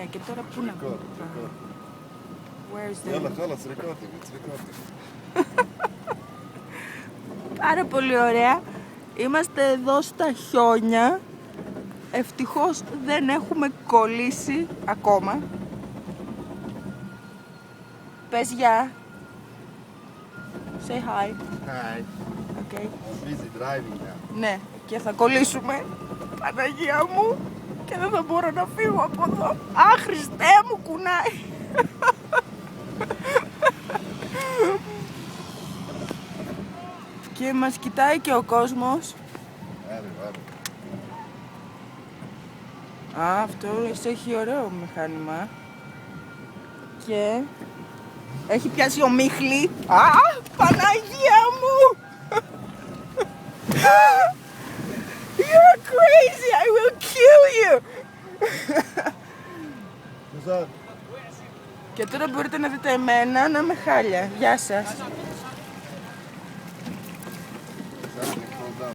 και τώρα πού να πω. يلا خلص recording, it's recording. Πάρα πολύ ωραία. Είμαστε εδώ στα χιόνια. Ευτυχώς δεν έχουμε κολλήσει ακόμα. Πες γεια. Say hi. Hi. Okay. I'm busy driving now. Ναι, και θα κολλήσουμε. Παναγία μου. Και δεν θα μπορώ να φύγω από εδώ. Α, Χριστέ μου, κουνάει. Και μας κοιτάει και ο κόσμος. Α, αυτό έχει ωραίο μηχάνημα. Και έχει πιάσει ο Μίχλη. Α, Παναγία μου! You're crazy! I will kill you! Και τώρα μπορείτε να δείτε εμένα να είμαι χάλια. Γεια σας.